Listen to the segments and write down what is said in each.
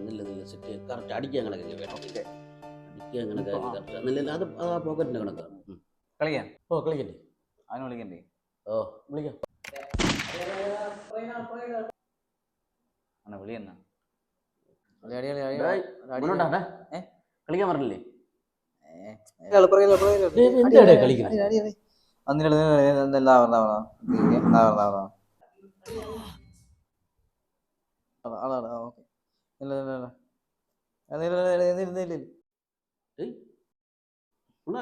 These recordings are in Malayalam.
നില്ല നില്ല സെറ്റ് കറക്റ്റ് അടിക്കാൻ കണക്കൊക്കെ വേണം അടിക്കാൻ കണക്കാക്കി കറക്റ്റ് നില്ല അത് ആ പോക്കറ്റിന്റെ കണക്കാണ്. കളിക്കാൻ ഓ കളിക്കണ്ടേ? അവന് വിളിക്കണ്ടേ? ഓ വിളിക്കാം. വിളി എന്നാ കളിക്കാൻ പറഞ്ഞില്ലേ?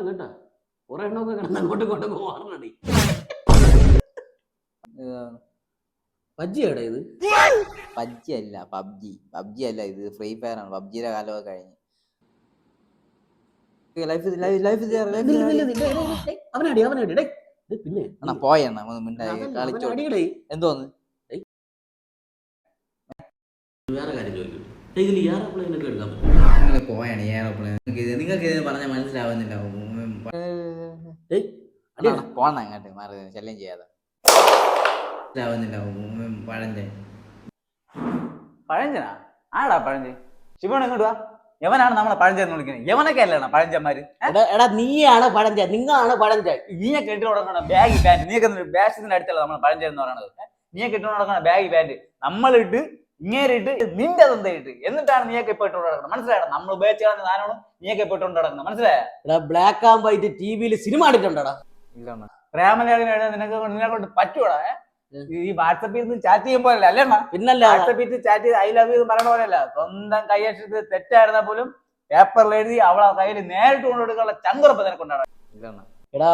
കേട്ടാ കുറെ എണ്ണമൊക്കെ കിടന്ന് അങ്ങോട്ടും ഇങ്ങോട്ടൊക്കെ മാറണടി. പബ്ജിയാടാ ഇത്? പബ്ജി അല്ല, പബ്ജി അല്ല, ഇത് ഫ്രീ ഫയർ ആണ്. പബ്ജിയുടെ കാലമൊക്കെ കഴിഞ്ഞ് പിന്നെ പോയെണ്ണ കളിച്ചോടി എന്തോന്ന് വേറെ കാര്യം ചോദിക്കും. ഇതിൽ എയർപ്ലെയിനൊക്കെ എടുക്കാൻ പറ്റും? പോയാണ് എയർപ്ലെയിൻ. നിങ്ങൾക്ക് ഇത് പറഞ്ഞാൽ മനസ്സിലാവുന്നില്ല. പോണ അങ്ങോട്ട് മാറി ശല്യം ചെയ്യാതെ. പഴഞ്ചനാ ആടാ പഴഞ്ചൻ. ശിവൻ ഇങ്ങോട്ട് വാ. യവനാണ് നമ്മളെ പഴഞ്ചൻ വിളിക്കുന്നത്. യവനൊക്കെ അല്ലാണ് പഴഞ്ചന്മാര്. എടാ നീയാണ് പഴഞ്ചൻ, നിങ്ങളാണ് പഴഞ്ചൻ. നീയെ കെട്ടി കൊടുക്കണം ബാഗി പാന്റ്. നീയൊക്കെ ബാഷിന്റെ അടുത്തല്ല നമ്മൾ പഴഞ്ചൻ എന്ന് പറയുന്നത്. നീയെ കെട്ടി കൊടുക്കണം ബാഗി പാന്റ്. നമ്മളിട്ട് ഇങ്ങേരിട്ട് നിന്റെ തന്തയിട്ട് എന്നിട്ടാണ് നീയൊക്കെ ഇപ്പൊ ഇട്ടുകൊണ്ട് നടക്കുന്നത്. മനസ്സിലായോ? നമ്മൾ ഉപയോഗിച്ച് കളഞ്ഞ സാധനമാണ് നീയൊക്കെ ഇപ്പൊ ഇട്ടുകൊണ്ട് നടക്കുന്നത്. മനസ്സിലായോ? ബ്ലാക്ക് ആൻഡ് വൈറ്റ് ടിവിയിൽ സിനിമ കണ്ടിട്ടുണ്ടോടാ? ഇല്ല. പ്രേമലേഖനം എഴുതാൻ നിന്നെ കൊണ്ട് പറ്റൂടാ? ഈ വാട്സപ്പിൽ നിന്ന് ചാറ്റ് ചെയ്യുമ്പോ അല്ലേ? പിന്നല്ല വാട്സപ്പിൽ ചാറ്റ് ചെയ്ത് ഐ ലവ് യു പറയണ പോലെയല്ല. സ്വന്തം കൈയക്ഷരത്തിൽ തെറ്റായിരുന്ന പോലും പേപ്പറിൽ എഴുതി അവളെ കയ്യിൽ നേരിട്ട് കൊണ്ടുകൊടുക്കാനുള്ള ചങ്കുറപ്പ് നിനക്കൊണ്ടാണ്. എടാ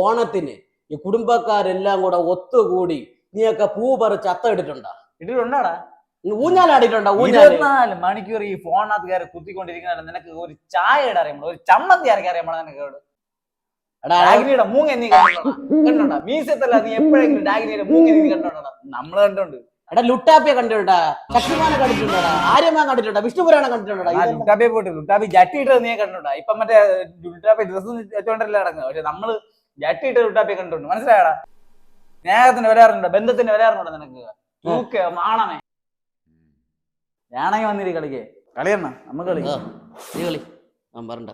ഓണത്തിന് ഈ കുടുംബക്കാരെല്ലാം കൂടെ ഒത്തുകൂടി നീയൊക്കെ പൂ പറിച്ച് അത്ത ഇട്ടിട്ടുണ്ടാ? ഇട്ടിട്ടുണ്ടാടാ. ഊഞ്ഞാലാടിയിട്ടുണ്ടോ? 24 മണിക്കൂർ ഈ ഫോണിനകത്ത് കയറി കുത്തിക്കൊണ്ടിരിക്കുന്ന നിനക്ക് ഒരു ചായ അറിയുമ്പോൾ, ഒരു ചമ്മന്തി ഇറക്കി അറിയാമോ നിനക്ക്? ഡാഗിനിയുടെ മൂങ്ങ നീ കണ്ടോണ്ടാ? മ്യൂസിയത്തല്ല, നീ എപ്പോഴെങ്കിലും ഡാഗിനിയുടെ മൂങ്ങ നീ കണ്ടോണ്ടാ? നമ്മള് കണ്ടോണ്ട്. എടാ ലുട്ടാപ്പിയെ കണ്ടിട്ടുണ്ടാ? ശക്തിമാനെ കണ്ടിട്ടുണ്ടാ? ആര്യമാൻ കണ്ടിട്ടുണ്ടാ? വിഷ്ണുപുരാണം കണ്ടിട്ടുണ്ടാ? ലുട്ടാപ്പിയെ പോയിട്ട് ലുട്ടാപ്പി ജട്ടിയിട്ട് നീ കണ്ടോണ്ടാ? ഇപ്പൊ മറ്റേ ലുട്ടാപ്പി ഡ്രസ്സ് വെച്ചോണ്ടല്ലേ നടക്കുന്നത്. പക്ഷെ നമ്മള് ജട്ടിയിട്ട് ലുട്ടാപ്പിയെ കണ്ടോണ്ട്. മനസ്സിലായടാ? സ്നേഹത്തിന് വരാറുണ്ടോ? ബന്ധത്തിന് വരാറുണ്ടോ നിനക്ക്? തൂക്ക് മാണമേ വേണമെങ്കിൽ വന്നിരി കളിക്കേ. കളിയണ്ണ നമുക്ക് കളി. നീ കളി, ഞാൻ പറഞ്ഞ